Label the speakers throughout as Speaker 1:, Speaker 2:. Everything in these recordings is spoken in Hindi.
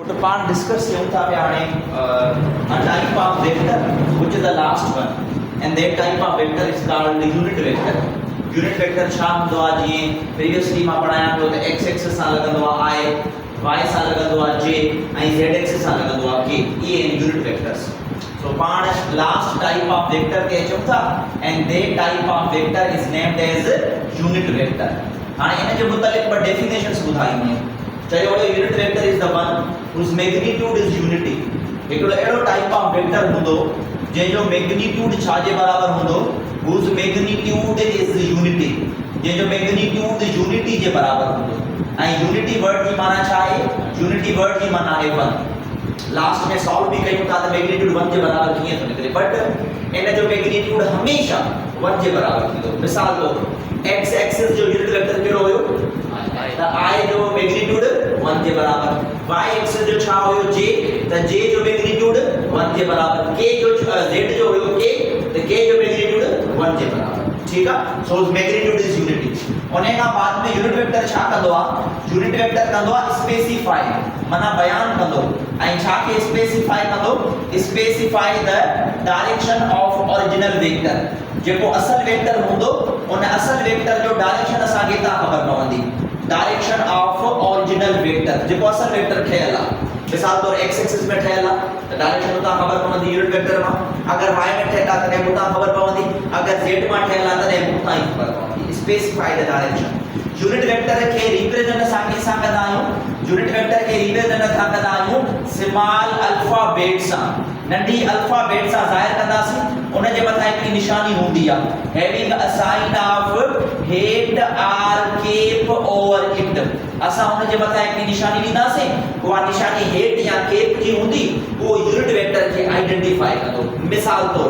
Speaker 1: तो पाण डिस्कस कयूं था पिया हाणे a type of vector which is the last one and that type of vector is called the unit vector. Unit vector छा हूंदो आहे जीअं प्रीवियसली मां पढ़ाया पियो त x एक्सिस सां लॻंदो आहे i, y सां लॻंदो आहे j ऐं z एक्सिस सां लॻंदो आहे k. इहे आहिनि यूनिट वेक्टर्स. So पाण लास्ट टाइप ऑफ वेक्टर खे चऊं था and that type of vector is named as unit vector. हाणे इन जे मुताबिक़ ॿ डेफिनेशंस ॿुधायूं आहिनि. चयो unit vector is the one whose magnitude is unity. हिकिड़ो अहिड़ो टाइप ऑफ वेक्टर हूंदो जंहिंजो मैग्नीट्यूड छा जे बराबर हूंदो, whose magnitude is unity, जंहिंजो मैग्नीट्यूड यूनिटी जे बराबर हूंदो. ऐं यूनिटी वर्ड जी माना छा आहे? यूनिटी वर्ड जी माना आहे 1. लास्ट में सॉल्व भी कयूं था त मैग्नीट्यूड 1 जे बराबर कीअं थो निकिरे, बट इन जो मैग्नीट्यूड हमेशा 1 जे बराबर थींदो. मिसाल तौर x एक्सिस जो यूनिट वेक्टर कहिड़ो हुयो त i जो मैग्नीट्यूड 1 जे बराबर, y एक्सिस जो छा हुयो j त j जो मैग्नीट्यूड 1 जे बराबर, k जो z जो हुयो k त k जो मैग्नीट्यूड 1 जे बराबर. ठीक आहे. So magnitude is unity. उन खां बाद में यूनिट वेक्टर छा कंदो आहे? यूनिट वेक्टर कंदो आहे स्पेसिफाई, माना बयान कंदो. ऐं छा खे स्पेसिफाई कंदो? Specify the direction of original vector. जेको असल वेक्टर हूंदो उन असल वेक्टर जो डायरेक्शन असां खे ता ख़बर पवंदी. डायरेक्शन ऑफ ओरिजिनल वेक्टर जेको असल वेक्टर ठहियल आहे. मिसाल तौर x एक्सिस में ठहियल आहे त डायरेक्शन उतां ख़बर पवंदी यूनिट वेक्टर मां. अगर y में ठहियल आहे तॾहिं उतां ख़बर पवंदी. अगर z मां ठहियल आहे तॾहिं उतां ई ख़बर पवंदी. Specify the direction. Unit vector खे रिप्रेजेंट असां कंहिंसां कंदा आहियूं? यूनिट वेक्टर खे रिप्रेजेंट असां कंदा आहियूं स्मॉल अल्फाबेट सां, नंढी अल्फाबेट सां ज़ाहिर कंदासीं. उन जे मथां हिकिड़ी निशानी हूंदी आहे having a sign of head or cap over it. असां उन जे मथां हिकिड़ी निशानी ॾींदासीं. उहा निशानी हेड या केप जी हूंदी. उहो यूनिट वेक्टर खे आइडेंटिफाई कंदो. मिसाल तौर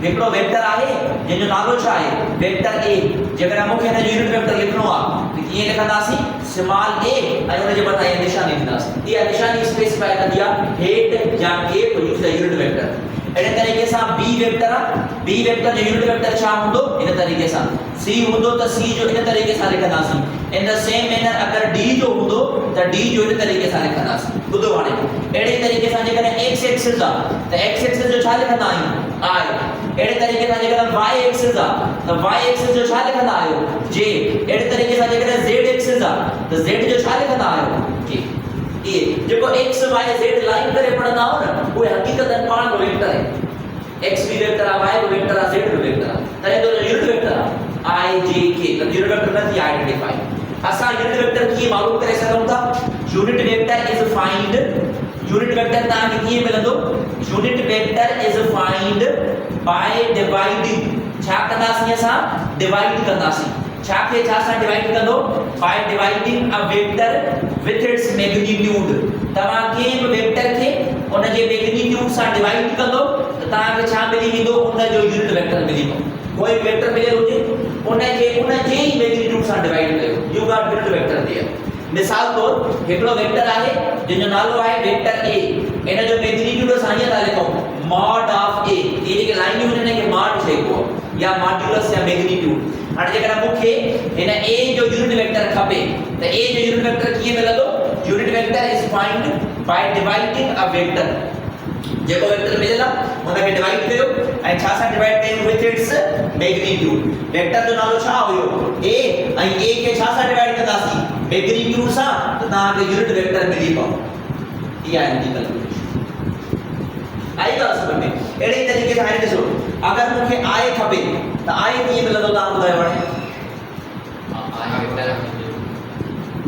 Speaker 1: हिकिड़ो वेक्टर आहे जंहिंजो नालो छा आहे? Vector a. जेकॾहिं मूंखे हिन जो यूनिट वेक्टर लिखणो आहे त कीअं लिखंदासीं? स्मॉल a ऐं उन जे मथां इहा निशानी ॾींदासीं. इहा निशानी स्पेसिफाई कंदी आहे हेड या cap use the unit vector. अहिड़े तरीक़े सां b वेक्टर आहे. b वेक्टर जो यूनिट वेक्टर छा हूंदो? इन तरीक़े सां c हूंदो त c जो इन तरीक़े सां लिखंदासीं. इन द सेम मैनर अगर d जो हूंदो त d जो इन तरीक़े सां लिखंदासीं. ॿुधो हाणे अहिड़े तरीक़े सां जेकॾहिं x एक्सिस आहे त x एक्सिस जो छा लिखंदा आहियूं? i. अहिड़े तरीक़े सां जेकॾहिं y एक्सिस आहे त y एक्सिस जो छा लिखंदा आहियो? j. अहिड़े तरीक़े सां जेकॾहिं z एक्सिस आहे त z जो छा लिखंदा आहियो? k. ये जेको x y z लाइन करे पढ़ंदा हो न उहे हकीकतन पाण जो वेक्टर आहे. x भी वेक्टर आहे, y भी वेक्टर आहे, z भी वेक्टर आहे. तॾहिं तो यूनिट वेक्टर आहे i j k. त यूनिट वेक्टर नथी आइडेंटिफाई. असां यूनिट वेक्टर कीअं मालूम करे सघूं था? Unit vector is find. Unit vector तव्हां खे कीअं मिलंदो? Unit vector is find by dividing. छा कंदासीं असां? डिवाइड कंदासीं. छा खे छा सां डिवाइड कंदो? By dividing a vector with its magnitude. तव्हां कंहिं बि वेक्टर खे उन जे मैग्नीट्यूड सां डिवाइड कंदो त तव्हां खे छा मिली वेंदो? उन जो यूनिट वेक्टर मिली वेंदो. कोई वेक्टर मिलियल हुजे उन खे उन जे ई मैग्नीट्यूड सां डिवाइड कयो. You got unit vector there. मिसाल तौर हिकिड़ो वेक्टर आहे जंहिंजो नालो आहे वेक्टर a. इन जो मैग्नीट्यूड असां हीअं था लिखूं मॉड ऑफ a. ये जेके लाइनियूं आहिनि इनखे मॉड चइबो आहे या मॉड्यूलस या मैग्नीट्यूड. हाणे जेकॾहिं मूंखे हिन a जो यूनिट वेक्टर खपे त a जो यूनिट वेक्टर कीअं मिलंदो? Unit vector is find by dividing a vector. जेको वेक्टर मिलियल आहे उनखे डिवाइड कयो ऐं छा सां डिवाइड कयो? With its magnitude. वेक्टर जो नालो छा हुयो? a ऐं a खे छा सां डिवाइड कंदासीं? मैग्नीट्यूड सां. त तव्हांखे यूनिट वेक्टर मिली पवंदो. इहा आहे कैलकुलेशन. आई ॻाल्हि समझ में? अहिड़े तरीक़े सां हाणे ॾिसो अगर मूंखे i खपे त i कीअं मिलंदो? तव्हां ॿुधायो हाणे.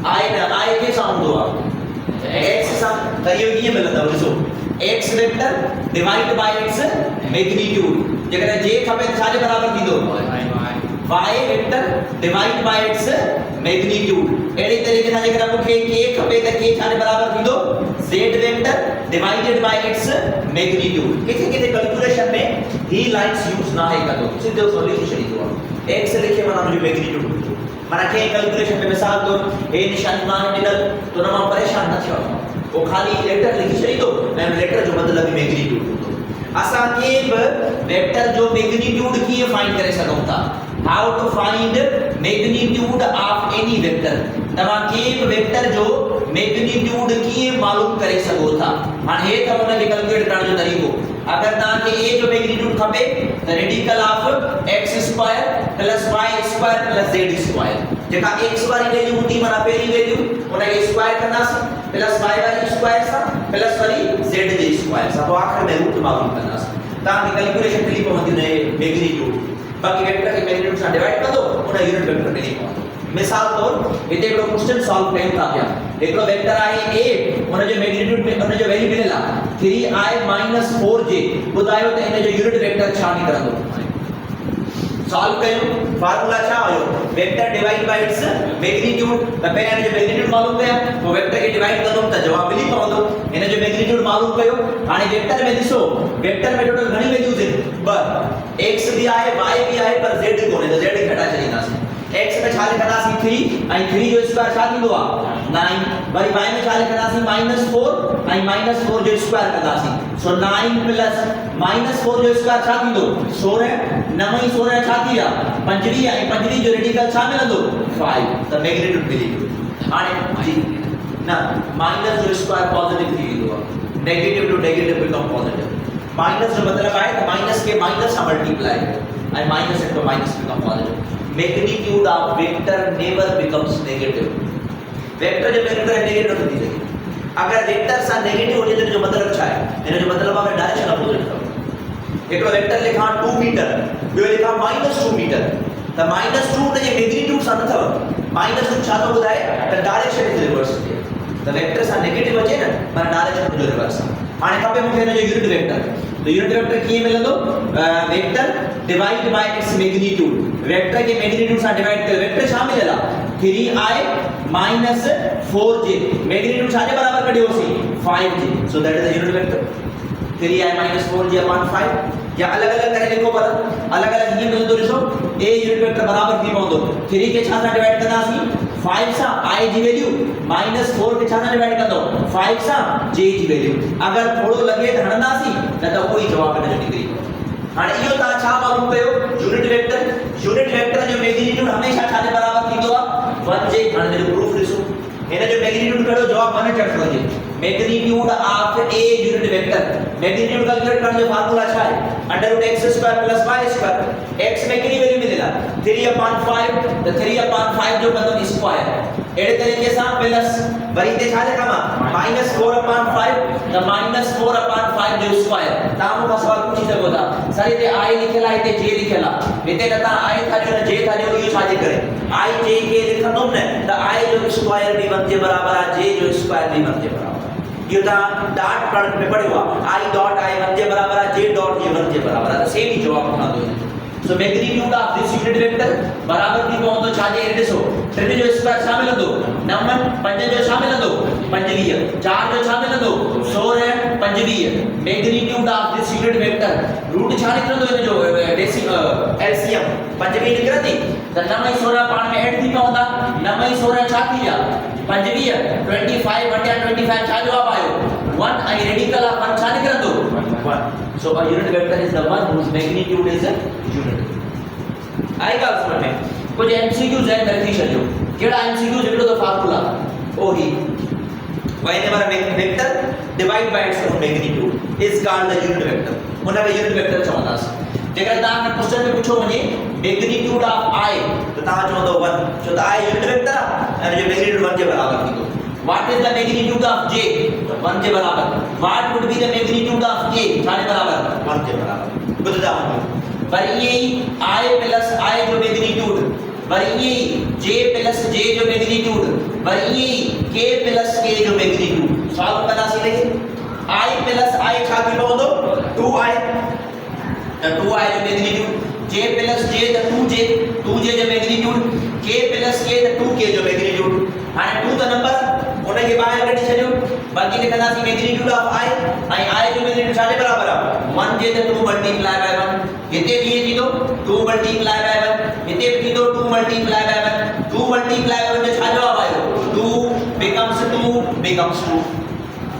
Speaker 1: i खे छा हूंदो आहे? x सां. त इहो कीअं मिलंदो? ॾिसो x vector divide by its magnitude. जेकॾहिं j खपे त छा जे बराबर थींदो? y vector divide by its magnitude. अहिड़े तरीक़े सां जेकॾहिं मूंखे k खपे त k छा जे बराबर थींदो? z vector divided by its magnitude. किथे किथे कैलकुलेशन में ही लाइंस यूज ना है कंदो. सिधो सो लिखी छॾींदो आहे. x लिखे माना मुंहिंजो मैग्नीट्यूड. माना कंहिं कैलकुलेशन में मिसाल तौर हे निशानी मां ॾिनल त उन मां परेशान न थियो. वो खाली लेटर लिखी छॾींदो ऐं लेटर जो मतिलबु मैग्नीट्यूड हूंदो. असां कंहिं बि वेक्टर जो मैग्नीट्यूड कीअं फाइंड करे सघूं था? How to find magnitude of any vector. तव्हां कंहिं बि वेक्टर जो मैग्नीट्यूड की मालूम करे सको था। हाणे हे त उन खे कैलकुलेट करण जो तरीक़ो, अगर ता के a जो मैग्नीट्यूड खपे त radical of x square plus y square plus z square, जेका x वाली वैल्यू हूंदी माना पहिरी वैल्यू उन खे स्क्वायर कंदासीं प्लस y वाली स्क्वायर सां plus worry z J square सां, पोइ आखिर में रूट मालूम कंदासीं। ता के कैलकुलेशन मिली पवंदी उन मैग्नीट्यूड, बाकी वेक्टर के मैग्नीट्यूड सां डिवाइड कंदो उन यूनिट वेक्टर मिली पवंदो। मिसाल तौर हिते हिकिड़ो क्वेश्चन सॉल्व कयूं था पिया, हिकिड़ो वेक्टर आहे a, उन जो मैग्नीट्यूड में उन जो वैल्यू मिलियल आहे 3i 4j, ॿुधायो त इन जो यूनिट वेक्टर छा निकरंदो। सॉल्व कयूं, फार्मूला छा हुयो, vector divide by its magnitude, त पहिरियों इन जो मैग्नीट्यूड मालूम कया, पोइ वेक्टर खे डिवाइड कंदो त जवाब मिली पवंदो। इन जो मैग्नीट्यूड मालूम कयो, हाणे वेक्टर में ॾिसो वेक्टर में टोटल घणी वैल्यूज आहिनि, ॿ, x भी आहे y भी आहे पर z कोन्हे, त z खे हटा छॾींदासीं। x में छा लिखंदासीं 3 ऐं 3 जो स्क्वायर छा थींदो आहे 9, वरी y में छा लिखंदासीं -4 ऐं -4 जो स्क्वायर कंदासीं, सो 9 प्लस -4 जो स्क्वायर छा थींदो 16, 9 ऐं 16 छा थी विया 25 ऐं 25 जो रेडिकल छा मिलंदो 5, त मैग्नीट्यूड मिली वियो। हाणे जी ना माइनस जो स्क्वायर पॉजिटिव थी वेंदो आहे, negative to negative become positive. Minus जो मतलब है तो माइनस के माइनस से multiply and minus into minus become positive. Magnitude of vector never becomes negative. Vector जो वेक्टर है नेगेटिव थी सके, अगर वेक्टर सा नेगेटिव हो जाए तो जो मतलब क्या है, इने जो मतलब है डायरेक्शन अपोजिट करो। एकड़ो वेक्टर लिखा 2 मीटर, बियो लिखा -2 मीटर, त -2 ने जे मैग्नीट्यूड सा न थव, -2 छा तो बुधाए त डायरेक्शन इज रिवर्स थिए, त वेक्टर सा नेगेटिव अचे न पर डायरेक्शन जो रिवर्स। हाने खपे मूंखे इन जो यूनिट वेक्टर, तो यूनिट वेक्टर कीअं मिलंदो, vector divide by its magnitude, vector के मैग्नीट्यूड सां डिवाइड कयो, वेक्टर छा मिलियल आहे 3i 4j, मैग्नीट्यूड छा जे बराबर कढियोसीं 5j, so that is the unit vector 3i 4j upon 5। या अलग अलग करे लिखो, पर अलग अलग ये मिलंदो ॾिसो, a यूनिट वेक्टर बराबर थी पवंदो 3 के छा सां डिवाइड कंदासीं 5 सां, i जी वैल्यू -4 के छा सां डिवाइड कंदो 5 सां, j जी वैल्यू अगर थोड़ो लगे त हणंदासीं न त कोई जवाब न निकरी। हाणे इहो ता छा मालूम कयो यूनिट वेक्टर, यूनिट वेक्टर जो मैग्नीट्यूड हमेशा छा जे बराबर थींदो आहे 1j। हाणे जो प्रूफ ॾिसो, हिन जो मैग्नीट्यूड कढो, जवाब 1 चढ़ वञे। Magnitude of a unit vector, magnitude calculate करण जो फार्मूला छा है √x² + y², x में कितनी वैल्यू मिलेगा 3/5, तो 3/5 जो मतलब स्क्वायर, एड़े तरीके से प्लस वरी ते छा लिखा -4/5, तो -4/5 जो स्क्वायर। ता मूंखां सवाल पूछी सको था सर इते i लिखला इते j लिखला, इते न ता i था जो j था जो इहो छा जे करे i j के लिखंदो न त i जो स्क्वायर भी 1 जे बराबर आहे, j जो स्क्वायर भी 1 जे बराबर। ये ता डॉट प्रोडक्ट में पढ़ियो i डॉट i 1 जे बराबर आहे, j डॉट j 1 जे बराबर आहे, सेम ही जवाब बना दो। So magnitude of this unit vector बराबर थी पवंदो छा जे ॾिसो, 3 जो स्क्वायर छा मिलंदो 9, 5 जो छा मिलंदो 25, 4 जो छा मिलंदो 16, 25। Magnitude of this unit vector root छा निकरंदो इन जो एलसीएम 25 निकरंदी, त 9 ऐं 16 पाण में ऐड थी पवंदा, 9 ऐं 16 छा थी विया 25, 25 / 25 छा जवाब आयो 1, ऐं रेडिकल ऑफ 1 छा निकरंदो 1। So a unit vector is the one whose magnitude is a unit। आएगा समझ में, कुछ MCQs है रखी छो, केड़ा MCQs हिकड़ो तो फार्मूला ओ ही whenever a vector divide by its own magnitude is called the unit vector, उन में unit vector चवंदास। जेकर ता ने क्वेश्चन में पूछो वने magnitude of i, तो ता चवंदो 1, छो त i unit vector है जो magnitude 1 के बराबर थींदो। What is the magnitude of j 1 के बराबर, what would be the magnitude of k छा के बराबर 1 के बराबर। बुझ जाओ पर ये i प्लस i जो मैग्नीट्यूड, पर ये j प्लस j जो मैग्नीट्यूड, पर ये k प्लस k जो मैग्नीट्यूड सॉल्व करना सीखे। i प्लस i छा की पवंदो 2i, त 2i जो मैग्नीट्यूड, j प्लस j त 2j जो मैग्नीट्यूड, k प्लस k त 2k जो मैग्नीट्यूड। हाने 2 त नंबर उन के बाहर कढी छडियो, बाकी लिखंदा सी मैग्नीट्यूड ऑफ i, ऐं i जो मैग्नीट्यूड छा जे बराबर आहे 1 जे त 2 मल्टीप्लाई बाय 1, हिते भी थींदो 2 मल्टीप्लाई बाय 1, हिते भी थींदो 2 मल्टीप्लाई बाय 1, 2 मल्टीप्लाई बाय 1 जो छा जवाब आयो 2 becomes 2।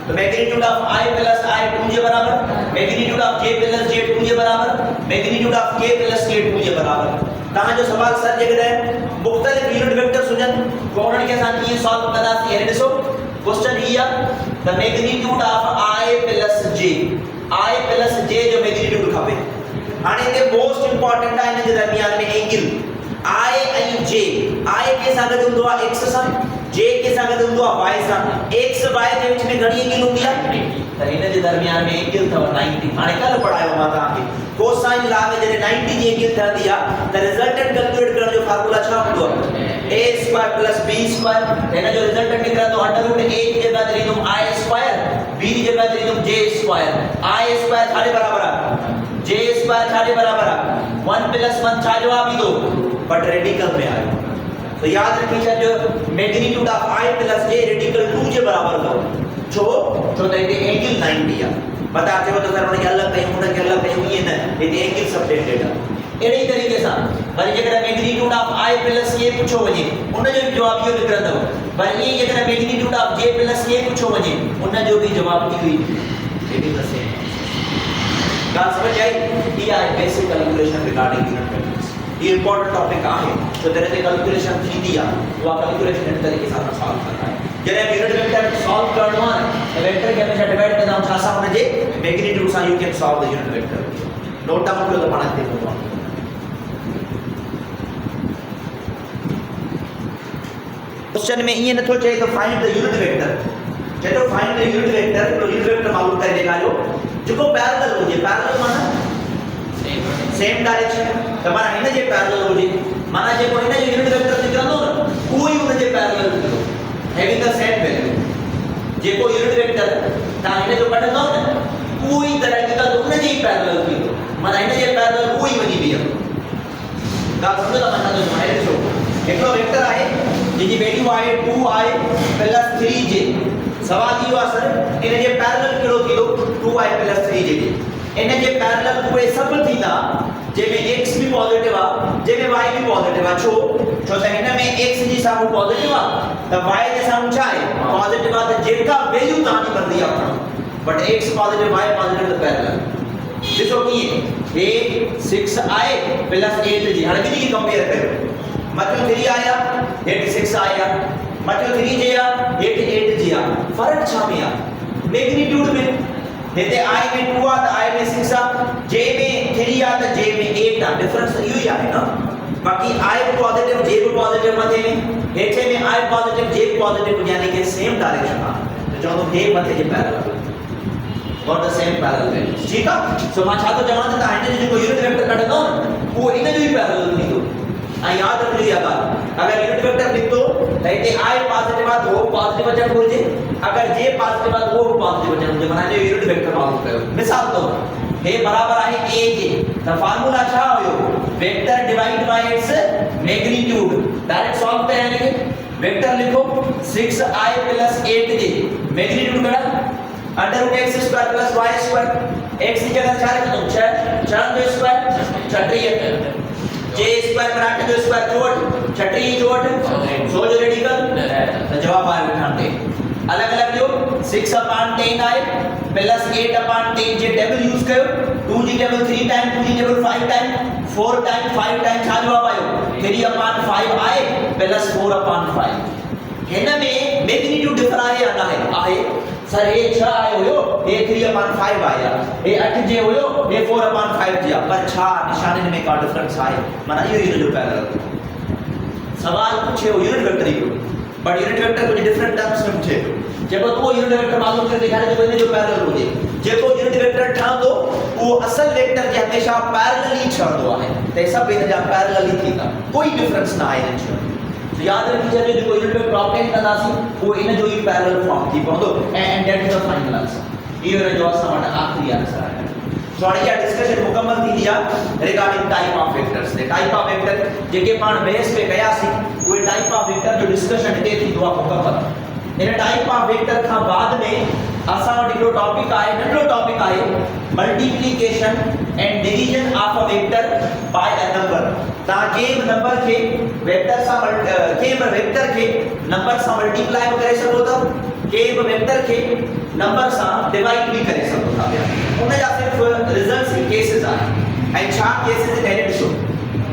Speaker 1: तो magnitude of i plus i 2 जे बराबर, magnitude of j plus j 2 जे बराबर, magnitude of k plus k 2 जे बराबर। ता जो सवाल सर जगह मुख्तलिफ यूनिट वेक्टर सुजन कोण के साथ ये सॉल्व कदा सी है ॾिसो, question here the magnitude of I plus J जो मैग्नीट्यूड खपे हाणे ते मोस्ट इंपोर्टेंट आहे इन जे दरमियान में एंगल I ऐं J I के सां गॾु हूंदो आहे x सां J के सां गॾु हूंदो आहे y सां x y जे विच में घणी एंगल हूंदी आहे त इन जे दरमियान में एंगल अथव 90 हाणे कल पढ़ायो मां तव्हांखे कोसाइन लाग जॾहिं 90 जी एंगल ठहंदी आहे त रिजल्टेंट कैलकुलेट करण जो फार्मूला छा हूंदो आहे a² + b² हिन जो रिजल्टेंट निकिरंदो √a जी जगह ते ॾींदुमि i², b जी जगह ते ॾींदुमि j², i² छाजे बराबर आहे j² छाजे बराबर आहे 1 + 1 छा जवाब ईंदो बट रेडिकल में आयो तो याद रखी छो magnitude of I plus J radical 2 जे बराबर अथव छो त हिते एंगल 90 आहे पता चयो त सर उन खे अलॻि कयूं उन खे अलॻि कयूं इएं न हिते एंगल सबटेंडेड आहे अहिड़े तरीक़े सां वरी जेकॾहिं magnitude of I plus K पुछो वञे उन जो जवाब इहो निकिरंदव वरी ईअं जेकॾहिं magnitude of J plus K पुछो वञे उन जो बि जवाब इहो ई रेडिकल सेम ॻाल्हि समझ आई इहा आहे basic calculation regarding unit vectors ये इंपॉर्टेंट टॉपिक आहे तो तेरे ते कैलकुलेशन थींदी आहे उहा कैलकुलेशन इन तरीक़े सां सॉल्व करना है जॾहिं यूनिट वेक्टर सॉल्व करणो आहे त वेक्टर खे हमेशा डिवाइड कंदा आहियूं छा सां हुन जे मैग्नीट्यूड सां you can solve the unit vector note down कयो त पाण खे पतो आहे क्वेश्चन में ईअं नथो चए त फाइंड द यूनिट वेक्टर चए थो फाइंड द यूनिट वेक्टर तो यूनिट वेक्टर मालूम करे ॾेखारियो जेको पैरेलल हुजे पैरेलल माना सेम डायरेक्शन त माना हिन जे पैरेलल हुजे माना जेको हिन जो यूनिट वेक्टर निकिरंदो न उहो ई हुन जे पैरेलल हूंदो हैविंग द सेम वैल्यू जेको यूनिट वेक्टर तव्हां हिन जो कढंदो न उहो ई तरह निकिरंदो उन जे ई पैरेलल थींदो माना हिन जे पैरेलल उहो ई वञी बीहंदो ॻाल्हि सम्झो था मां छा थो चवां ॾिसो हिकिड़ो वेक्टर आहे जंहिंजी वैल्यू आहे 2i + 3j सवाल इहो आहे सर इन जे पैरेलल कहिड़ो थींदो 2i + 3j इन जे पैरेलल उहे सभु थींदा जंहिंमें x भी पॉजिटिव आहे जंहिंमें y भी पॉजिटिव आहे छो त हिन में x जे साम्हूं पॉजिटिव आहे त y जे साम्हूं छा आहे पॉजिटिव आहे त जेका वैल्यू तव्हांजी बनदी आहे but x positive y positive त पैरेलल ॾिसो कीअं a 6i + 8j हाणे ॿिन्ही खे कंपेयर कयो मथियों 3 आया हेठि 6 आया मथियों 3j आहे हेठि 8j आहे फर्क छा में आहे मैग्नीट्यूड में हिते I में 2 आहे त I में 6 आहे J में 3 आहे त J में 8 आहे डिफरेंस इहो ई आहे न बाक़ी I पॉजिटिव J भी पॉजिटिव मथे में हेठे में I पॉजिटिव J पॉजिटिव यानी कि सेम डायरेक्शन आहे त चवंदो हे मथे जे parallel got the same parallel ठीक आहे सो मां छा थो चवां त हिन जो जेको यूनिट वेक्टर कढंदो न उहो इन जो ई पैरेलल थींदो ऐं यादि रखिजो इहा ॻाल्हि अगरि यूनिट वेक्टर निकितो त हिते I पॉजिटिव आहे त उहो पॉजिटिव अचणु घुरिजे अगरि J पॉजिटिव आहे त उहो बि पॉजिटिव अचणु घुरिजे माना हिन जो यूनिट वेक्टर मालूम कयो मिसाल तौर हे बराबर आहे a जे त फार्मूला छा हुयो vector divide by its magnitude direct solve कया हिन खे वेक्टर लिखो 6i + 8j magnitude कढा √x² + y² x की जगह छा लिखंदो 6 जो स्क्वायर 36 j² पर 8 जो स्क्वायर जोड़ 36 जोड़ 100 जो रेडिकल तो जवाब आया बिठाते अलग-अलग जो 6/10 आए + 8/10 जे टेबल यूज कयो 2 जी टेबल 3 टाइम 2 जी टेबल 5 टाइम 4 टाइम 5 टाइम छा जवाब आयो 3/5 आए + 4/5 हिन में मैग्नीट्यूड डिफर आहे या न आहे सर हे 6 आयो हुयो हे 3/5 आया हे 8 जे हुयो हे 4/5 जे पर छा निशानी में का डिफरेंस आहे माना इहो ई जो पैरेलल सवाल पूछे unit vector he but unit vector कुछ डिफरेंट टर्म्स में पूछे जेको तो यूनिट वेक्टर मालूम करे दिखारे जो इन जो पैरेलल हुजे जेको यूनिट वेक्टर ठहंदो वो असल वेक्टर जे हमेशा पैरेलल ही ठहंदो आहे ते सब इन जा पैरेलल ही थींदा कोई डिफरेंस ना आहे इन जो तो याद रखिए जो यूनिट वेक्टर ऑब्टेन कंदासी वो इन जो ही पैरेलल फॉर्म थी पवंदो and that is the final answer इहो जो असां वटि आखिरी आंसर आहे सो हाणे इहा डिस्कशन मुकम्मल थी विया रिगार्डिंग टाइप ऑफ वेक्टर्स ते टाइप ऑफ वेक्टर जेके पाण बेस पे कयासीं उहे टाइप ऑफ वेक्टर जो डिस्कशन हिते थींदो आहे मुकम्मल इन टाइप ऑफ वेक्टर खां बाद में असां वटि हिकिड़ो टॉपिक आहे नंढो टॉपिक आहे multiplication and division of a vector by a number तव्हां के नंबर खे वेक्टर सां वेक्टर खे नंबर सां मल्टीप्लाई करे सघो था के वेक्टर खे नंबर सां डिवाइड भी करे सघो था उन जा सिर्फ रिजल्ट्स ही केसेस आहिनि ऐं छा केसेस आहिनि ॾिसो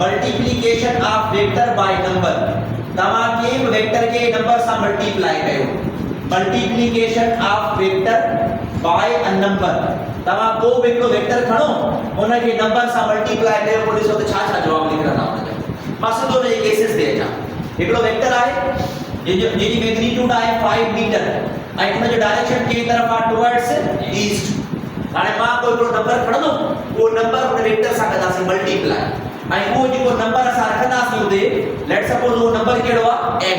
Speaker 1: multiplication of vector by number तव्हां के वेक्टर खे नंबर सां मल्टीप्लाई कयो multiplication of vector by a number तमा को हिकिड़ो वेक्टर खणो उनखे नंबर सां मल्टीप्लाई कयो पोइ ॾिसो त छा छा जवाब निकिरंदा उनजा मां सिधो उनजे केसेस ते अचां हिकिड़ो वेक्टर आहे जेजी मैग्नीट्यूड आहे 5 मीटर ऐं उनजो डायरेक्शन के तरफ आहे टुवर्ड्स ईस्ट हाणे मां कोई हिकिड़ो नंबर खणंदुमि उहो नंबर उन वेक्टर सां कंदासीं मल्टीप्लाई ऐं उहो जेको नंबर असां रखंदासीं हुते लेट सपोज उहो नंबर कहिड़ो आहे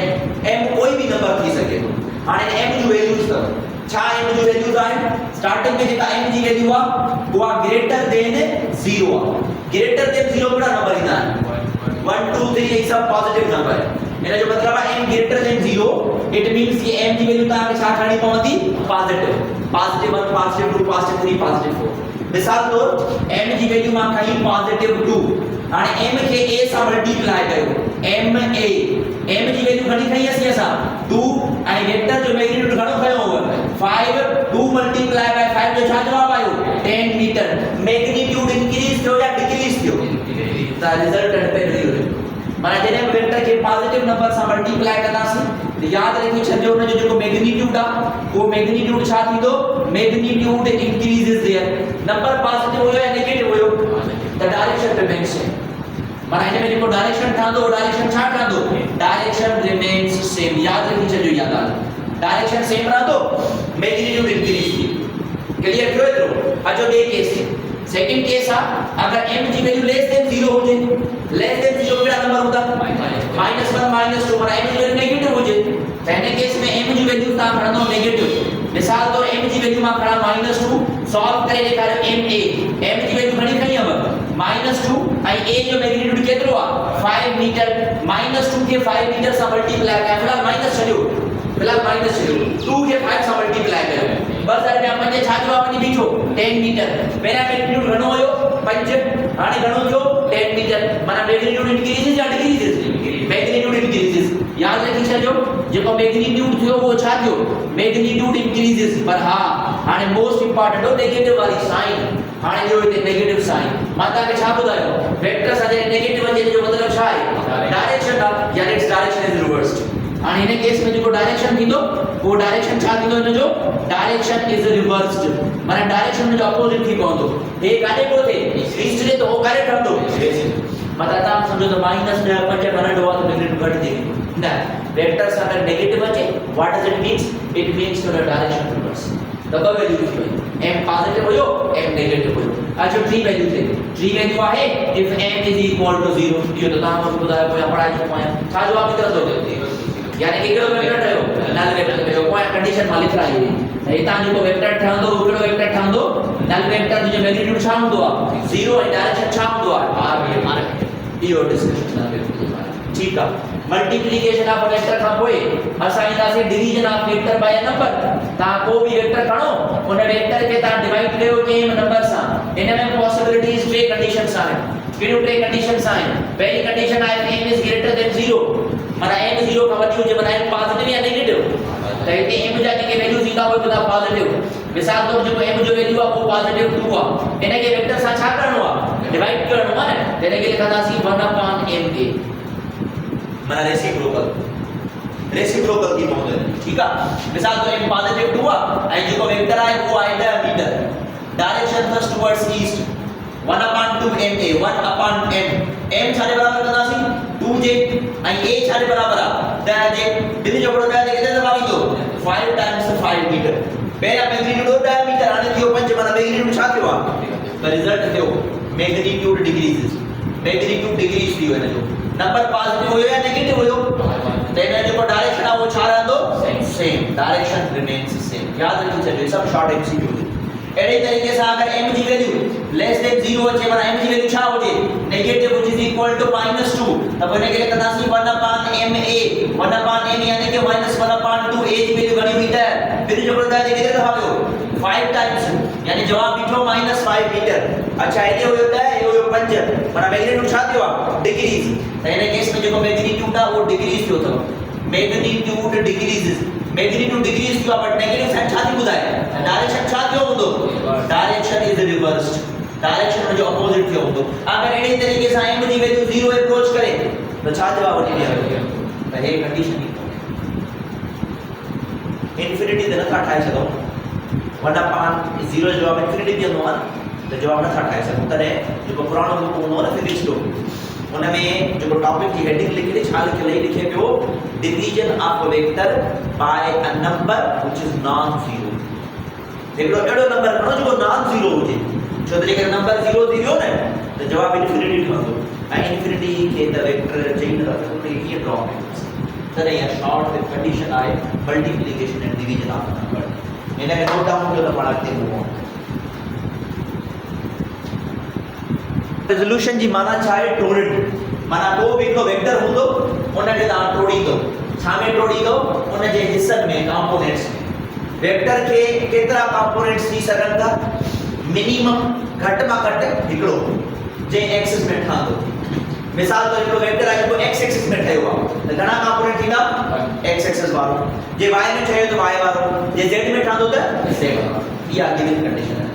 Speaker 1: m कोई भी नंबर थी सघे थो हाणे m जूं वैल्यूज अथव छा m जूं वैल्यूज आहिनि स्टार्टिंग में जेका m जी वैल्यू आहे उहा ग्रेटर देन 0 आहे ग्रेटर देन 0 कहिड़ा नंबर ईंदा आहिनि 1 2 3 ये सब पॉजिटिव नंबर है इन जो मतलब है m greater than 0 it means कि m जी वैल्यू तव्हांखे छा खणणी पवंदी पॉजिटिव 1 पॉजिटिव 2 पॉजिटिव 3 पॉजिटिव 4 मिसाल तौर m जी वैल्यू मां खई पॉजिटिव 2 हाणे m खे a सां मल्टीप्लाई कयो m a m जी वैल्यू घणी खई असीं असां 2 ऐं वेक्टर जो मैग्नीट्यूड घणो खयो हो 5 2 मल्टीप्लाई बाय 5 जो छा जवाब आयो 10 मीटर मैग्नीट्यूड इंक्रीज थियो या डिक्रीज थियो द रिजल्टेंट पे 0 माने जने वेक्टर के पॉजिटिव नंबर सां मल्टीप्लाई कंदासीं त याद रखी छजो उन जो जेको मैग्नीट्यूड आहे वो मैग्नीट्यूड छा थींदो magnitude increases there number positive हुयो या नेगेटिव हुयो द डायरेक्शन रिमेन्स सेम माने हिन में जेको डायरेक्शन ठहंदो डायरेक्शन छा ठहंदो डायरेक्शन रिमेन्स सेम याद रखी छजो इहा ॻाल्हि डायरेक्शन सेम रहंदो मैग्नीट्यूड इंक्रीज थी क्लियर थियो एतिरो अचो ॿिए केस ते सेकंड केस आहे अगर m जी वैल्यू लेस देन 0 हुजे लेस देन 0 कहिड़ा नंबर हूंदा -1 -2 पर m जी वैल्यू नेगेटिव हुजे त हिन केस में m जी वैल्यू तव्हां खणंदो नेगेटिव मिसाल तौर m जी वैल्यू मां खणा -2 सॉल्व करे ॾेखारियो m जी वैल्यू घणी खणी अव -2 ऐं a जो मैग्नीट्यूड केतिरो आहे 5 मीटर -2 खे 5 मीटर सां मल्टीप्लाई कयो फिलहाल माइनस छॾियो फिलहाल माइनस छॾियो 2 खे 5 सां मल्टीप्लाई कयो बस हाणे पंज छा जवाब वञी बीठो 10 मीटर पहिरियां मैग्नीट्यूड घणो हुयो 5 हाणे घणो थियो 10 मीटर माना मैग्नीट्यूड इंक्रीजेस या डिक्रीजेस मैग्नीट्यूड इंक्रीजेस याद रखी छॾियो जेको मैग्नीट्यूड थियो वो छा थियो मैग्नीट्यूड इंक्रीजेस पर हा हाणे मोस्ट इंपोर्टेंट हो नेगेटिव वाली साइन हाणे जो हिते नेगेटिव साइन मां तव्हांखे छा ॿुधायो वेक्टर सां जॾहिं नेगेटिव अचे जो मतिलबु छा आहे डायरेक्शन आहे यानी इट्स डायरेक्शन इज रिवर्स्ड हाणे हिन केस में जेको डायरेक्शन थींदो वो डायरेक्शन छा थींदो हिन जो डायरेक्शन इज रिवर्स्ड माना डायरेक्शन जो अपोजिट थी पवंदो हे काॾे पियो थिए ईस्ट ॾे त हो काॾे ठहंदो मतिलबु तव्हां सम्झो त -10 5 घणो आहे त मैग्नीट्यूड घटि थी न वेक्टर सां अगरि नेगेटिव अचे what does it means to the direction reverse त ॿ वैल्यू थी वई m पॉजिटिव हुयो m नेगेटिव हुयो अच्छा टी वैल्यू थे टी वैल्यू आहे if m is equal to 0 इहो त तव्हां मूंखे ॿुधायो पोयां पढ़ाई चुको आहियां छा जवाब निकिरंदो यानी कि कहिड़ो वेक्टर ठहियो नल वेक्टर ठहियो पोयां कंडीशन मां लिखाई हुई त हितां जेको वेक्टर ठहंदो उहो कहिड़ो वेक्टर ठहंदो नल वेक्टर जो मैग्नीट्यूड छा हूंदो आहे 0 ऐं डायरेक्शन छा हूंदो आहे r इहो डिस्कशन आहे ठीक आहे मल्टीप्लिकेशन ऑफ वेक्टर खां पोइ असां ईंदासीं division of vector by number तव्हां को भी वेक्टर खणो उन वेक्टर खे तव्हां डिवाइड कयो कंहिं नंबर सां इन में पॉसिबिलिटीज टे कंडीशंस आहिनि कहिड़ियूं टे कंडीशंस आहिनि पहली कंडीशन आहे m इज ग्रेटर देन 0 माना m 0 खां वधी हुजे माना m पॉजिटिव या नेगेटिव त हिते m जा जेके वैल्यूज ईंदा उहे ॿुधा पॉजिटिव मिसाल तौर जेको m जो वैल्यू आहे वो पॉजिटिव 2 आहे इन खे वेक्टर सां छा करणो आहे डिवाइड करणो आहे न त इन खे लिखंदासीं 1/ma माना रेसिप्रोकल थी पवंदो ठीक आहे मिसाल तौर m पॉजिटिव 2 आहे ऐं जेको वेक्टर आहे वो आहे 10 मीटर डायरेक्शन थस towards east 1/2 ma 1/m m छाजे बराबर कंदासीं 2 जे ऐं a छाजे बराबर आहे 10 जे बिन जो बड़ो 10 जे केतिरे दफ़ा ईंदो 5 टाइम्स 5 मीटर पहिरियां मैग्नीट्यूड 10 मीटर हाणे थियो 5 माना मैग्नीट्यूड छा थियो आहे त रिजल्ट थियो मैग्नीट्यूड डिक्रीजेस मैग्नीट्यूड डिक्रीज थी हिन जो नंबर पॉजिटिव हुयो या नेगेटिव हुयो त हिन जो डायरेक्शन आहे वो छा रहंदो सेम डायरेक्शन रिमेन्स सेम याद रखी छॾियो सब शॉर्ट एमसीक्यू अहिड़े तरीक़े सां अगर m जी वैल्यू लेस देन 0 अचे माना m जी वैल्यू छा हुजे negative which is equal to -2 त पोइ इनखे लिखंदासीं 1/ma 1/m यानी कि -1/2 a जी वैल्यू घणी हुई त फिर जो बड़ा है केतिरे दफ़ा हुयो 5 टाइम्स यानी जवाब बीठो -5 मीटर अच्छा हेॾे हुयो त हे हुयो 5 माना मैग्नीट्यूड छा थियो आहे डिक्रीज त हिन केस में जेको मैग्नीट्यूड आहे वो डिक्रीज थियो अथव मैग्नीट्यूड डिक्रीजेस मैग्नीट्यूड डिक्रीज थियो बट नेगेटिव साइन छा थी ॿुधाए डायरेक्शन छा थियो हूंदो डायरेक्शन इज रिवर्स्ड डायरेक्शन जो अपोजिट थियो हूंदो अगर अहिड़े तरीक़े सां m जी वैल्यू 0 अप्रोच करे त छा जवाब वठी ॾियो त हे कंडीशन इंफिनिटी ते नथा ठाहे सघूं, वॾा पाण 0 जो जवाब इंफिनिटी ॾींदो आहे न त जवाब नथा ठाहे सघूं। तॾहिं जेको पुराणो बुक हूंदो आहे न फिजिक्स जो, उन में जेको टॉपिक जी हेडिंग लिखी छा लिखियल आहे, लिखे पियो division of vector by a number which is non zero. हिकिड़ो अहिड़ो नंबर खणो जेको नॉन ज़ीरो हुजे, छो त जेकर नंबर 0 थी वियो न त जवाब इंफिनिटी ठहंदो, ऐं इंफिनिटी खे त वेक्टर चई नथा सघूं त कीअं ड्रॉ कयूं। तॾहिं इहा शॉर्ट कंडीशन आहे multiplication and division of number. हिन खे नोट डाउन कयो त पाण अॻिते मूव रेज़ोल्यूशन जी माना छा आहे? टोड़ण। माना को बि हिकिड़ो वेक्टर हूंदो, उनखे तव्हां टोड़ींदो। छा में टोड़ींदो? उन जे हिसनि में, कंपोनेंट्स में। वेक्टर खे केतिरा कंपोनेंट्स थी सघनि था? मिनिमम घटि मां घटि हिकिड़ो, जंहिं एक्सिस में ठहंदो। मिसाल तौर हिकिड़ो वेक्टर आहे जेको एक्स एक्सिस में ठहियो आहे, त घणा कंपोनेंट थींदा? एक्स एक्सिस वारो। जे वाई में ठहियो त वाई वारो, जे जेड में ठहंदो त ज़ेड वारो। इहा गिवन कंडीशन आहे।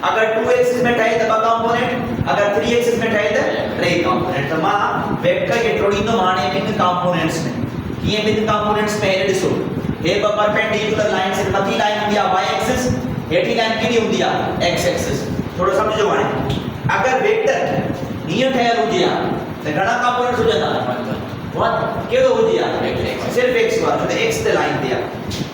Speaker 1: अगर 2 एक्सिस में ठहे त 2 कंपोनेंट, अगर 3 एक्सिस में ठहे त 3 कंपोनेंट। त मां वेक्टर खे टोड़ींदो हाणे ॿिनि कंपोनेंट्स में। कीअं ॿिनि कंपोनेंट्स में? हे ॾिसो, हे ॿ परपेंडिकुलर लाइन्स, मथी लाइन हूंदी आहे वाई एक्सिस, हेठी लाइन कहिड़ी हूंदी आहे? X axis. थोरो सम्झो हाणे, अगर वेक्टर हीअं ठहियल हुजे हा त घणा कंपोनेंट्स हुजंदा? 1। कहिड़ो हुजे हा? सिर्फ एक्स वारो, छो त एक्स ते लाइन ते आहे।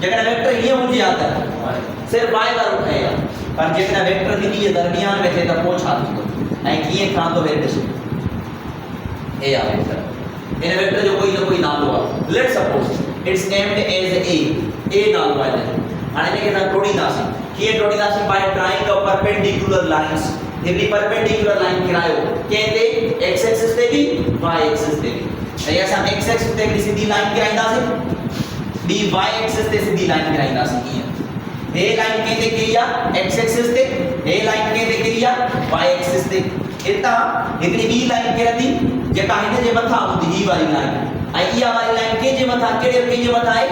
Speaker 1: जेकॾहिं वेक्टर हीअं हुजे हा त सिर्फ वाई वारो ठहे हा, पर जेकॾहिं वेक्टर ॿिन्ही जे दरमियान में थिए त पोइ छा थींदो ऐं कीअं ठहंदो? हे ॾिसो, हे आहे वेक्टर। हिन वेक्टर जो कोई न कोई नालो आहे। Let's suppose it's named as a नालो आहे। हाणे हिनखे असां टोड़ींदासीं। कीअं टोड़ींदासीं? By drawing a perpendicular lines. हिकिड़ी परपेंडिकुलर लाइन किरायो कंहिं ते? एक्स एक्सिस ते बि, वाई एक्सिस ते बि। ऐं असां एक्स एक्सिस ते हिकिड़ी सिधी लाइन किराईंदासीं, ॿी वाई एक्सिस ते सिधी लाइन किराईंदासीं। कीअं? हे लाइन कंहिं ते किरी आहे? एक्स एक्सिस ते। हे लाइन कंहिं ते किरी आहे? वाई एक्सिस ते। हितां हिकिड़ी ॿी लाइन किरंदी जेका हिन जे मथां हूंदी, ही वारी लाइन। ऐं इहा वारी लाइन कंहिंजे मथां? कंहिंजे मथां आहे?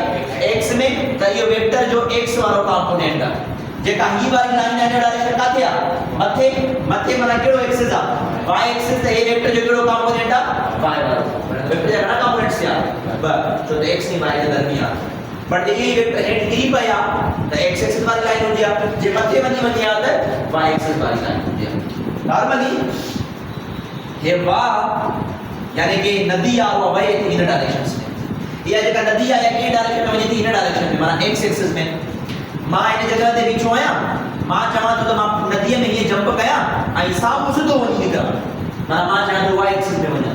Speaker 1: एक्स में। त इहो वेक्टर जो एक्स वारो कंपोनेंट आहे। जेका ही वारी लाइन आहे डायरेक्शन काथे आहे? मथे। मथे माना कहिड़ो एक्सिस आहे? Y axis. त हे वेक्टर जो कहिड़ो कंपोनेंट आहे? वाई वारो। वेक्टर जा घणा कंपोनेंट्स थिया? 2, छो त एक्स ऐं वाई जे दरमियान। बट ये वेक्टर हेठ किरी पिया त एक्स एक्सिस वारी लाइन हुजे हा, जे मथे वञी हा त वाई एक्सिस वारी लाइन हुजे हा। नॉर्मली हे वाह यानी कि नदी आहे, उहा वहे थी हिन डायरेक्शन्स में। इहा जेका नदी आहे कंहिं डायरेक्शन में वञे थी? हिन डायरेक्शन में, माना एक्स एक्सिस में। मां हिन जगह ते बीठो आहियां, मां चवां थो त मां नदीअ में हीअं जंप कयां ऐं साम्हूं सिधो वञी निकिरां, माना मां चाहियां थो वाई एक्सिस में वञां।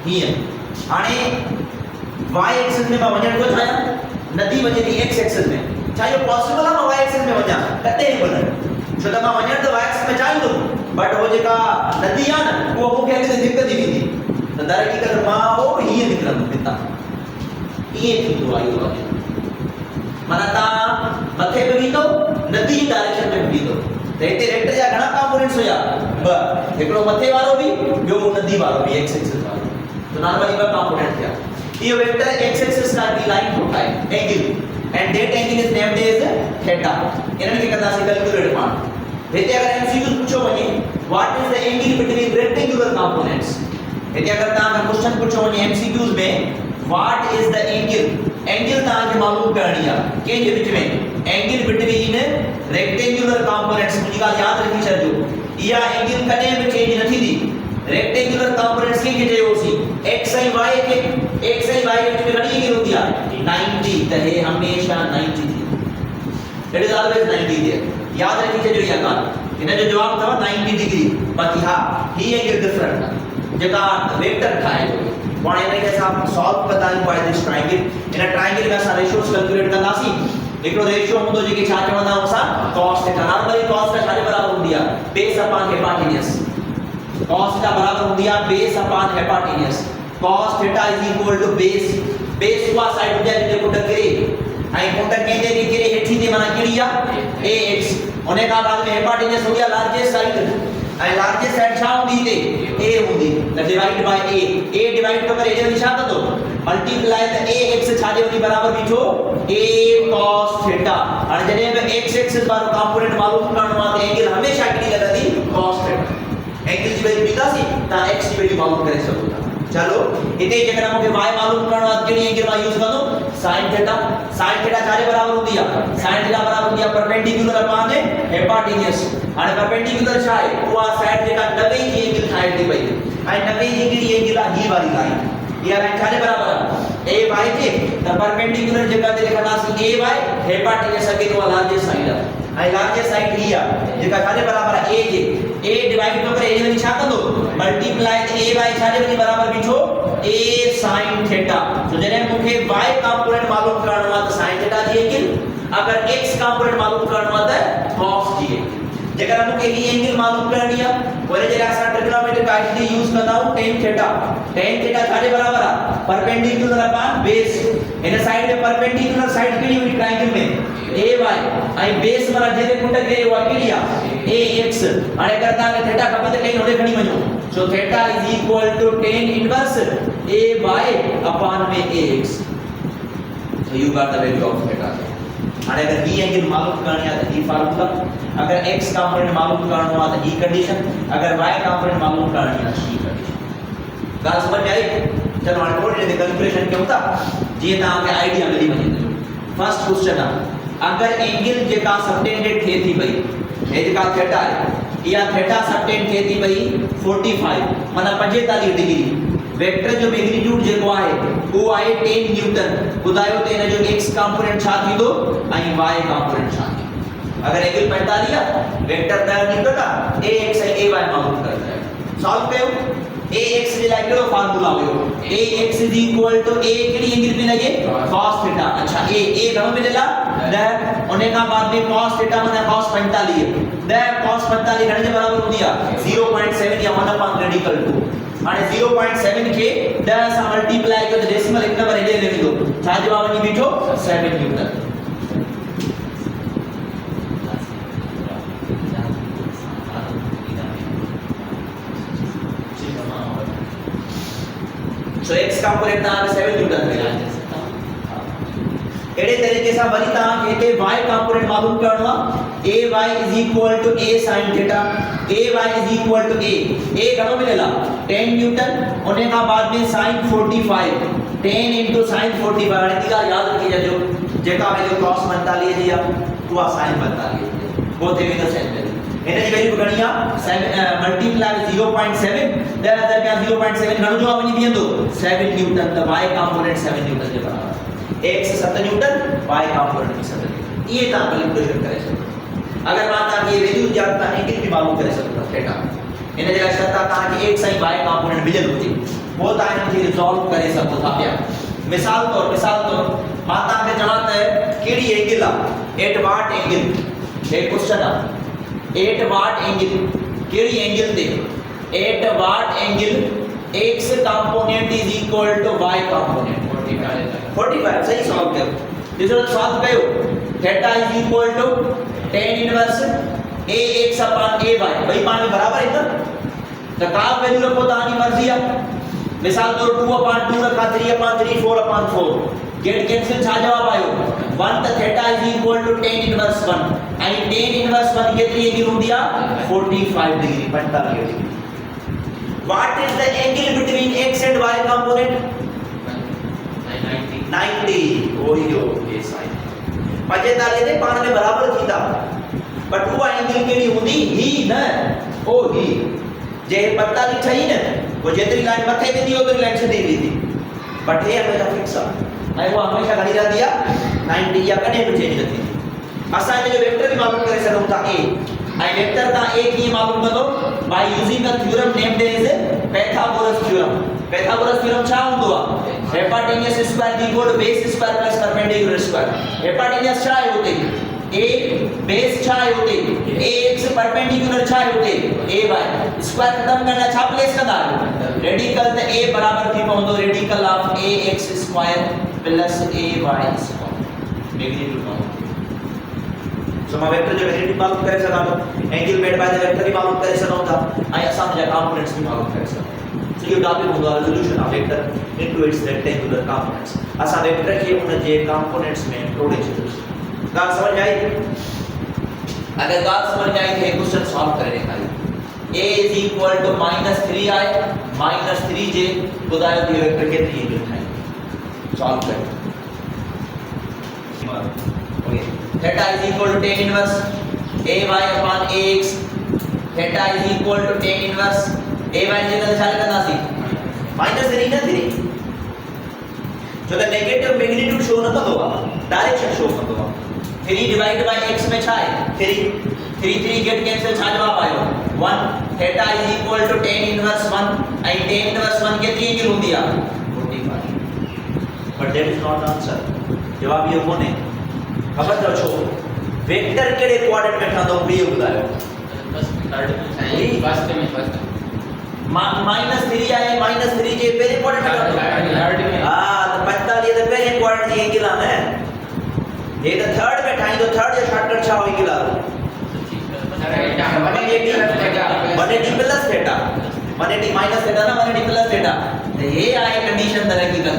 Speaker 1: हीअं हाणे वाई एक्सिस में मां वञणु थो चाहियां, नदी वञे थी एक्स एक्सिस में। छा इहो पॉसिबल आहे मां वाई एक्सिस में वञां? कॾहिं वञां, छो त मां वञणु त वाई एक्सिस में चाहींदुमि, बट हो जेका नदी आहे न उहा मूंखे अॻिते धिकंदी वेंदी। त दर हक़ीक़त मां हीअं निकिरंदुमि हितां। ईअं थींदो आहे इहो वाक़ियो। माना तव्हां मथे बि वेंदो, नदी जी डायरेक्शन में बि वेंदो। त हिते वेक्टर जा घणा कंपोनेंट्स हुया? 2। हिकिड़ो मथे वारो बि, ॿियो नदी वारो बि, एक्स एक्सिस वारो। तो नॉर्मली 2 कंपोनेंट थिया। इहो वेक्टर एक्स एक्सिस का दी लाइन थो ठाहे, angle, and that angle is named as theta. इन्हनि खे कंदासीं कैलकुलेट पाण। हिते अगर एमसीक्यू पूछो वञे what is the angle between rectangular components, हिते अगर तव्हां क्वेश्चन पूछो वञे एमसीक्यूज में what is the angle, angle तव्हांखे मालूम करणी आहे कंहिंजे विच में? Angle between rectangular components. मुंहिंजी ॻाल्हि यादि रखी छॾिजो, इहा एंगल कॾहिं बि चेंज न थींदी। रेक्टेंगुलर कंपोनेंट्स खे चयोसीं एक्स ऐं वाई खे, एक्स ऐं वाई विच में घणी एंगल हूंदी आहे? 90। त हे हमेशह 90 थी, इट इज ऑलवेज 90 देयर। यादि रखी छॾियो इहा ॻाल्हि। हिन जो जवाब अथव 90 डिग्री। बाक़ी हा, ही एंगल डिफरेंट आहे जेका वेक्टर ठाहे थो। हाणे हिनखे असां सॉल्व कंदा आहियूं बाय दिस ट्रायंगल। हिन ट्रायंगल में असां रेशियोस कैलकुलेट कंदासीं। हिकिड़ो रेशियो हूंदो जेके छा चवंदा आहियूं असां? cos theta. Normally cos theta छाजे बराबर हूंदी आहे? Base upon hypotenuse. cos theta बराबर हूंदी आहे base upon hypotenuse. cos theta is equal to base. Base उहा साइड हुजे जिते पुट किरे, ऐं पुट कंहिंजे बि किरे हेठी ते माना कहिड़ी आहे? ax। उन खां बाद में हेपाटिनियस हो गया लार्जेस्ट साइड, ऐं लार्जेस्ट साइड छा हूंदी हिते? a हूंदी। त डिवाइड बाय a डिवाइड तो करे एजे छा कंदो? मल्टीप्लाई। त ax छाजे वञी बराबर बीठो? a cos theta. हाणे जॾहिं बि x एक्सिस वारो कंपोनेंट मालूम करणो आहे त एंगल हमेशह कहिड़ी लॻंदी? cos theta. Angle G value ॾींदासीं तव्हां x जी वैल्यू मालूम करे सघो था। चलो हिते जेकॾहिं मूंखे y मालूम करणो आहे कहिड़ी एंगल मां यूज़ कंदो? sin थीटा चारे बराबर हो दिया sin थीटा बराबर हो दिया परपेंडिकुलर अपॉन हाइपोटेन्यूज आणि परपेंडिकुलर छा आहे तो आ साइड जेका 90 जी एंगल ठाहे थी भाई आणि 90 जी एंगल एंगल ही वाली लाइन ये लाइन छाले बराबर ए y जे द परपेंडिकुलर जेका ते लिखंदास ए y हाइपोटेन्यूज अगे तो लार्जेस्ट साइड आहे लार्जेस्ट साइड ही आहे जेका छाले बराबर ए जे a डिवाइड तो करे ए वनी छा कंदो मल्टीप्लाई ए y छाले वनी बराबर बीठो a sin थीटा तो जने मुखे y कंपोनेंट मालूम करणो आहे त sin थीटा जी एंगल अगर x कंपोनेंट मालूम करणो आहे त cos जी एंगल जेकर मुखे ई एंगल मालूम करनी है ओरे जे असा ट्रिग्नोमेट्रिक आइडेंटिटी यूज करदा हूं tan थीटा छाले बराबर है perpendicular upon base in side में परपेंडिकुलर साइड केडी हुई ट्रायंगल में ए वाई आई बेस वाला जेने कुंड के वो केडी आ ए एक्स आणि करता के थीटा खपत कहीं होडे खणी वणो so theta is equal to tan inverse a y upon में a x so you got the value of theta आणि अगर ई एंगल मालूम करनी है तो ई फार्मूला अगर x कंपोनेंट मालूम करनो है तो ई कंडीशन अगर y कंपोनेंट मालूम करनी है तो ई कंडीशन गाल समझ में आई चलो हाणे बोर्ड जे कैलकुलेशन क्यों था जे ता के आईडिया मिली वने फर्स्ट क्वेश्चन अगर एंगल जेका सबटेंडेड थे थी भाई ए जेका थीटा है या थीटा सबटेंड थे थी भाई 45 माना 45 डिग्री वेक्टर जो मैग्नीट्यूड जेको आहे वो आहे 10 न्यूटन बुधायो ते इन जो x कंपोनेंट छा थींदो ऐं y कंपोनेंट छा थींदो अगर एंगल 45 है वेक्टर 10 न्यूटन है ax ऐं ay मालूम करना है सॉल्व कयो ax जे लाइ केड़ो फार्मूला हुयो ax a केड़ी एंगल पे लगे cos थीटा अच्छा a घणो मिलेला 10 उने का बाद में cos थीटा माने cos 45 10 cos 45 घणे जे बराबर हो दिया 0.7 या 1/2 रेडिकल 2 અને 0.7 के 10 सा मल्टीप्लाई कर डेसिमल एक नंबर एडे ले लो छा जवाब वनी बीठो 7 न्यूटन सो x कंपोनेंट ता 7 न्यूटन मिला एडे तरीके से वरी ता के y कंपोनेंट मालूम करनो ay is equal to a sin theta ay is equal to a घणो मिलेला 10 न्यूटन होने का बाद में sin 45 10 into sin 45 आणि तिका याद रखी जाजो जेका वैल्यू cos 45 जी आ तो sin 45 both have the same value एने जी वैल्यू गणिया मल्टीप्लाई 0.7 देयर अदर का 0.7 घणो जो वनी बिंदु 7 newton the y component 7 newton के बराबर x 7 newton y component 7 newton ये ता कैलकुलेशन करे छे अगर माता की वैल्यू जानता है कि भी मालूम करे सकता थीटा इने जगह शर्त था कि x sin y कंपोनेंट मिलल होती वो ता इनके रिजॉल्व करे सकता था क्या मिसाल तौर माता के जवाब है केडी एंगल आ एट वाट एंगल एक क्वेश्चन आ एट वाट एंगल केडी एंगल दे at what angle x component is equal to y component 45 सही सॉल्व कर दूसरा सॉल्व कयो theta is equal to tan inverse ax upon ay भाई पानी बराबर है ना तो का वैल्यू रखो तानी मर्जी है मिसाल तो 2 अपॉन 2 रखा 3 अपॉन 3 4 अपॉन 4 गेट कैंसिल छा जवाब आयो 1 तो theta is equal to tan inverse 1 and tan inverse 1 केतरी एंगल हो दिया 45 degree 45 degree what is the angle between x and y component 90 ओयो ये साइन 45 दे पाण में बराबर थीता बट वो एंगल केडी हुंदी ही न ओ ही जे 45 ठई न वो जेतरी लाइन मथे वेंदी ओतरी लाइन छडी वेंदी बट हे हमेशा फिक्स है वो हमेशा घणी रहंदी आ 90 या कने भी चेंज नथी असा जो वेक्टर भी मालूम करे सको था a आई वेक्टर ता a की मालूम करो by using the theorem named as Pythagoras theorem छा हुंदो आ hypotenuse square equal to base square plus perpendicular square hypotenuse छा है होते a बेस छा है होते ax परपेंडिकुलर छा है होते ay स्क्वायर खत्म करना छा प्लेस करना रेडिकल त a बराबर थी पहुंदो radical of ax square plus ay square magnitude पाऊं सो मा वेक्टर जो मैग्नीट्यूड मालूम करे सका तो angle made by the vector भी मालूम करे सका था आई असां जा कंपोनेंट्स भी मालूम करे सका so you topic होगा resolution of vector into its rectangular components असा वेक्टर के उन जे कंपोनेंट्स में तोड़े छे गाल समझ आई अगर गाल समझ आई तो क्वेश्चन सॉल्व करे खाली a is equal to -3i -3j बुधायो दी वेक्टर के 3 एंगल ठाई सॉल्व कर theta is equal to tan inverse ay upon ax. theta is equal to tan inverse ay ની જગ્યાએ ચાલ કરના છે -3 નથી जो द नेगेटिव मैग्नीट्यूड शो न कंदो आहे डायरेक्शन शो कंदो आहे 3 डिवाइड बाय x में छा आहे 3 गेट कैंसिल छा जवाब आयो 1 theta is equal to tan inverse 1 आई tan इनवर्स 1 केतरी एंगल हुंदी आहे 45 but that is not answer जवाब ये कोने खबर तो छो वेक्टर केड़े कोऑर्डिनेट में ठंदो बी बुधायो
Speaker 2: बस थर्ड में फर्स्ट
Speaker 1: -3 आए -3 जे पहले कोऑर्डिनेट में हां तो 45 तो पहले कोऑर्डिनेट जी एंगल है ये तो थर्ड में ठाई तो थर्ड जो शॉर्टकट छा होई गिला 180 प्लस थीटा 180 माइनस थीटा ना 180 प्लस थीटा तो ये आए कंडीशन तरह की कर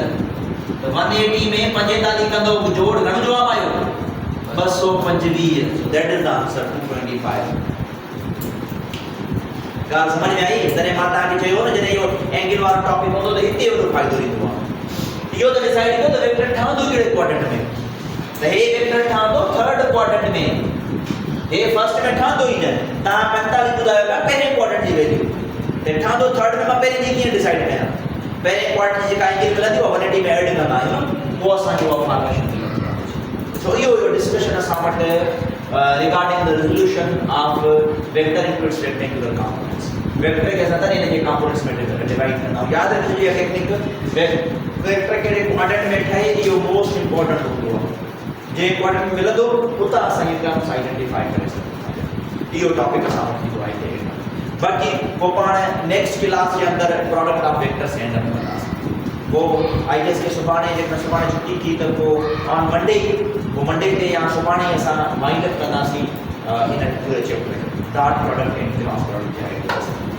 Speaker 1: तो 180 में 45 कंदो जोड़ घणो जवाब आयो 225 so that is the answer 225 गाल समझ में आई तने माता के चयो न जने यो एंगल वाला टॉपिक होतो तो इते वो फायदो रितो यो तो डिसाइड को तो वेक्टर ठांदो केड़े क्वाड्रेंट में तो हे वेक्टर ठांदो थर्ड क्वाड्रेंट में हे फर्स्ट में ठांदो ही न ता 45 बुधायो का पहले क्वाड्रेंट जी वैल्यू ते ठांदो थर्ड में पहले जी की डिसाइड कया पहले क्वाड्रेंट जी का एंगल मिलंदी 180 में ऐड करना है वो असा जो फॉर्मेशन सो यो डिस्कशन असा मट regarding the resolution of vector into its rectangular components vector के साथ इनके कंपोनेंट्स में डिवाइड करना याद रखिए ये टेक्निक वेक्टर के क्वाड्रेंट में ठाई यो मोस्ट इंपोर्टेंट होतो जे क्वाड्रेंट में मिलंदो उता असां खे टर्म्स आइडेंटिफाई करे सघूं इहो टॉपिक असां वटि डिवाइड कयो बाक़ी वो पाण नेक्स्ट क्लास के अंदर product of vectors and up कंदासीं वो आई गेस के सुभाणे जेका सुभाणे छुट्टी थी त को ऑन मंडे वो मंडे ते या सुभाणे असां वाइंड अप कंदासीं इन पूरे chapter dot product and class product